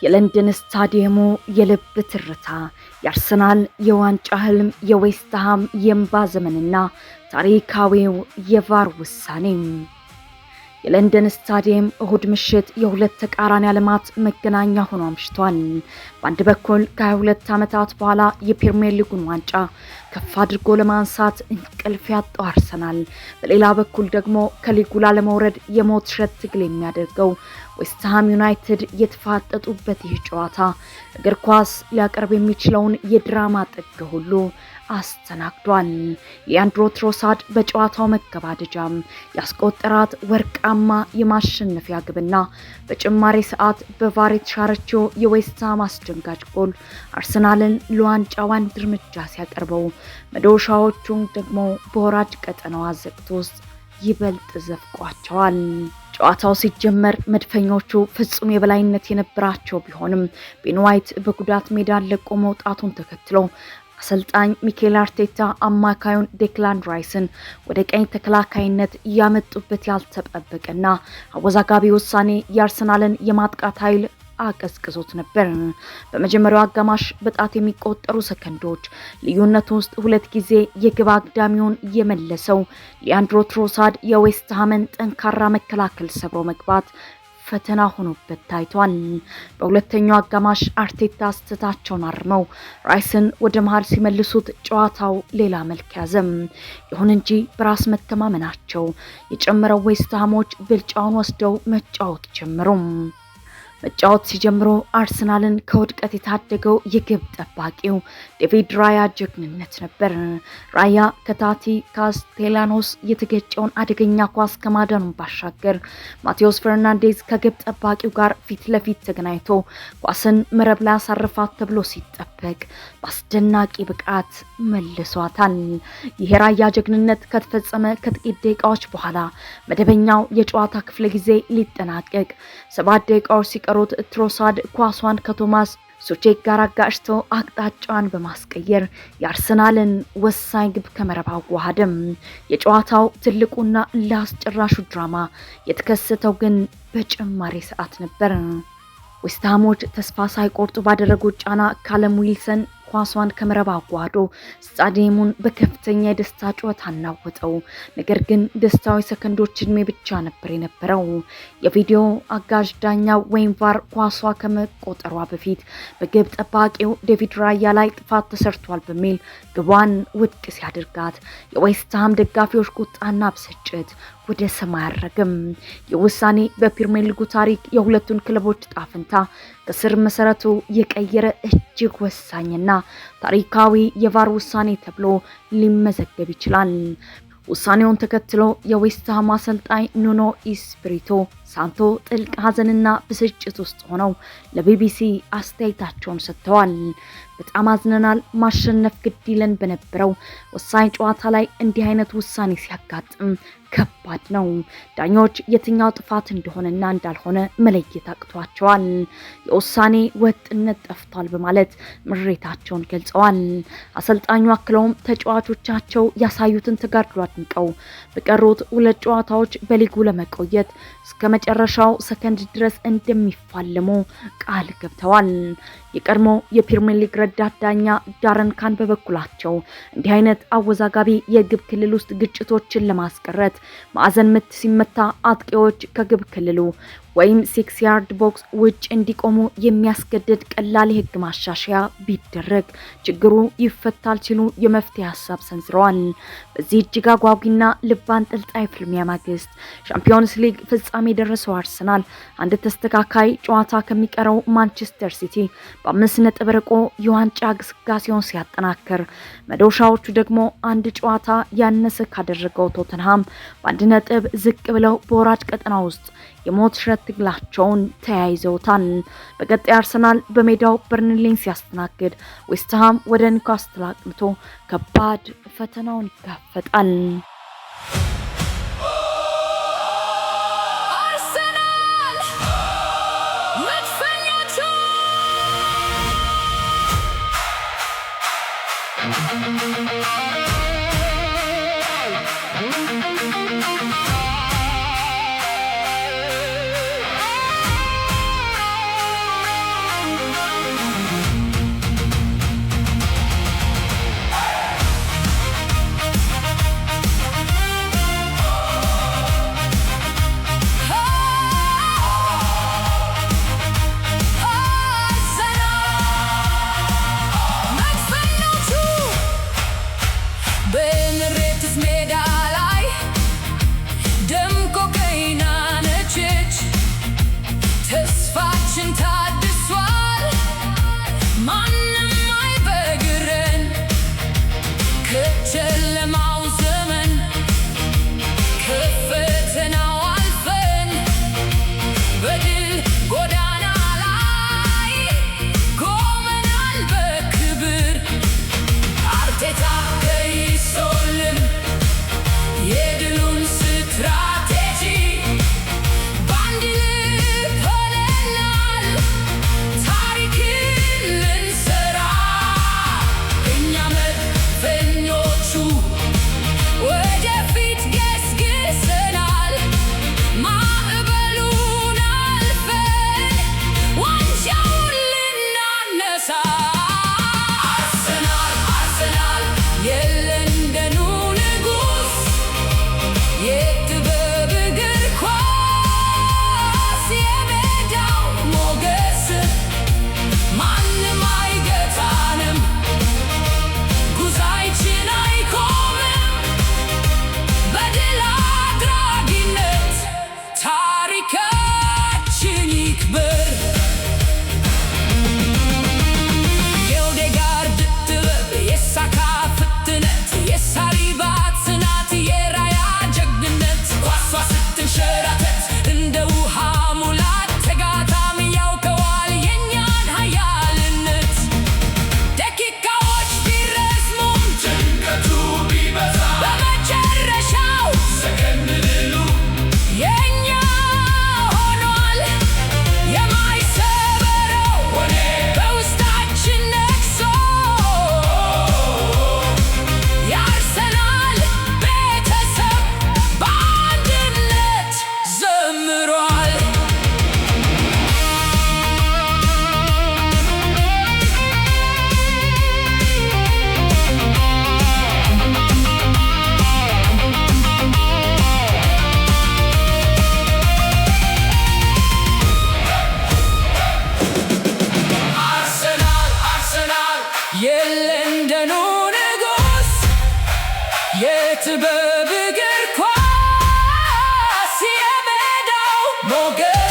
የለንደን ስታዲየሙ የልብ ትርታ የአርሰናል የዋንጫ ህልም የዌስትሃም የእንባ ዘመንና ታሪካዊው የቫር ውሳኔ የለንደን ስታዲየም እሁድ ምሽት የሁለት ተቃራኒ ዓለማት መገናኛ ሆኖ አምሽቷል። በአንድ በኩል ከ22 ዓመታት በኋላ የፕሪሚየር ሊጉን ዋንጫ ከፍ አድርጎ ለማንሳት እንቅልፍ ያጣው አርሰናል፣ በሌላ በኩል ደግሞ ከሊጉ ላለመውረድ የሞት ሽረት ትግል የሚያደርገው ዌስትሃም ዩናይትድ የተፋጠጡበት ይህ ጨዋታ እግር ኳስ ሊያቀርብ የሚችለውን የድራማ ጥግ ሁሉ አስተናግዷል። ሊያንድሮ ትሮሳርድ በጨዋታው መገባደጃም ያስቆጠራት ወርቃማ የማሸነፊያ ግብና በጭማሪ ሰዓት በቫር የተሻረችው የዌስትሃም አስደንጋጭ ጎል አርሰናልን ለዋንጫው አንድ እርምጃ ሲያቀርበው፣ መዶሻዎቹ ደግሞ በወራጅ ቀጠናው አዘቅት ውስጥ ይበልጥ ዘፍቋቸዋል። ጨዋታው ሲጀመር መድፈኞቹ ፍጹም የበላይነት የነበራቸው ቢሆንም ቤን ዋይት በጉዳት ሜዳ ለቆ መውጣቱን ተከትሎ አሰልጣኝ ሚኬል አርቴታ አማካዩን ዴክላን ራይስን ወደ ቀኝ ተከላካይነት ያመጡበት ያልተጠበቀና አወዛጋቢ ውሳኔ የአርሰናልን የማጥቃት ኃይል አቀዝቅዞት ነበር። በመጀመሪያው አጋማሽ በጣት የሚቆጠሩ ሰከንዶች ልዩነት ውስጥ ሁለት ጊዜ የግብ አግዳሚውን የመለሰው ሊያንድሮ ትሮሳርድ የዌስትሃምን ጠንካራ መከላከል ሰብሮ መግባት ፈተና ሆኖበት ታይቷል። በሁለተኛው አጋማሽ አርቴታ ስህተታቸውን አርመው ራይስን ወደ መሃል ሲመልሱት ጨዋታው ሌላ መልክ ያዘም። ይሁን እንጂ በራስ መተማመናቸው የጨመረው ዌስትሃሞች ብልጫውን ወስደው መጫወት ጀመሩም። መጫወት ሲጀምሩ አርሰናልን ከውድቀት የታደገው የግብ ጠባቂው ዴቪድ ራያ ጀግንነት ነበር። ራያ ከታቲ ካስቴላኖስ የተገጨውን አደገኛ ኳስ ከማዳኑ ባሻገር ማቴዎስ ፈርናንዴዝ ከግብ ጠባቂው ጋር ፊት ለፊት ተገናኝቶ ኳስን መረብ ላይ አሳርፋት ተብሎ ሲጠበቅ በአስደናቂ ብቃት መልሷታል። ይሄ ራያ ጀግንነት ከተፈጸመ ከጥቂት ደቂቃዎች በኋላ መደበኛው የጨዋታ ክፍለ ጊዜ ሊጠናቀቅ 7 ደቂቃዎች ሲቀሩት ትሮሳርድ ኳሷን ከቶማስ ሱቼክ ጋር አጋጭቶ አቅጣጫዋን በማስቀየር የአርሰናልን ወሳኝ ግብ ከመረብ አዋሃደም። የጨዋታው ትልቁና ለአስጨራሹ ድራማ የተከሰተው ግን በጭማሪ ሰዓት ነበር። ዌስትሃሞች ተስፋ ሳይቆርጡ ባደረጉት ጫና ካለም ዊልሰን ኳሷን ከመረብ አዋህዶ ስታዲየሙን በከፍተኛ የደስታ ጩኸት አናወጠው። ነገር ግን ደስታዊ ሰከንዶች እድሜ ብቻ ነበር የነበረው። የቪዲዮ አጋዥ ዳኛ ወይም ቫር ኳሷ ከመቆጠሯ በፊት በግብ ጠባቂው ዴቪድ ራያ ላይ ጥፋት ተሰርቷል በሚል ግቧን ውድቅ ሲያደርጋት የዌስትሃም ደጋፊዎች ቁጣና ብስጭት ወደ ሰማይ አረገም። የውሳኔ በፕሪሚየር ሊጉ ታሪክ የሁለቱን ክለቦች ጣፍንታ ከስር መሰረቱ የቀየረ እጅግ ወሳኝና ታሪካዊ የቫር ውሳኔ ተብሎ ሊመዘገብ ይችላል። ውሳኔውን ተከትሎ የዌስትሃም አሰልጣኝ ኑኖ ኢስፒሪቶ ሳንቶ ጥልቅ ሐዘንና ብስጭት ውስጥ ሆነው ለቢቢሲ አስተያየታቸውን ሰጥተዋል። በጣም አዝነናል። ማሸነፍ ግድ ይለን በነበረው ወሳኝ ጨዋታ ላይ እንዲህ አይነት ውሳኔ ሲያጋጥም ከባድ ነው። ዳኞች የትኛው ጥፋት እንደሆነና እንዳልሆነ መለየት አቅቷቸዋል። የውሳኔ ወጥነት ጠፍቷል በማለት ምሬታቸውን ገልጸዋል። አሰልጣኙ አክለውም ተጫዋቾቻቸው ያሳዩትን ተጋድሎ አድንቀው በቀሩት 2 ጨዋታዎች በሊጉ ለመቆየት እስከ መጨረሻው ሰከንድ ድረስ እንደሚፋለሙ ቃል ገብተዋል። የቀድሞ የፕሪሚየር ሊግ ረዳት ዳኛ ዳረን ካን በበኩላቸው እንዲህ አይነት አወዛጋቢ የግብ ክልል ውስጥ ግጭቶችን ለማስቀረት ማዕዘን ምት ሲመታ አጥቂዎች ከግብ ክልሉ ወይም 6 ያርድ ቦክስ ውጭ እንዲቆሙ የሚያስገድድ ቀላል የህግ ማሻሻያ ቢደረግ ችግሩ ይፈታል ሲሉ የመፍትሄ ሀሳብ ሰንዝረዋል። በዚህ እጅግ አጓጊና ልብ አንጠልጣይ ፍልሚያ ማግስት ሻምፒዮንስ ሊግ ፍጻሜ የደረሰው አርሰናል አንድ ተስተካካይ ጨዋታ ከሚቀረው ማንቸስተር ሲቲ በ5 ነጥብ ርቆ የዋንጫ ግስጋሴውን ሲያጠናክር፣ መዶሻዎቹ ደግሞ አንድ ጨዋታ ያነሰ ካደረገው ቶተንሃም በ1 ነጥብ ዝቅ ብለው በወራጅ ቀጠና ውስጥ የሞት ሽረት ትግላቸውን ተያይዘውታል። በቀጣይ አርሰናል በሜዳው በርንሊን ሲያስተናግድ፣ ዌስትሃም ወደ ኒውካስትል አቅንቶ ከባድ ፈተናውን ይጋፈጣል። all good.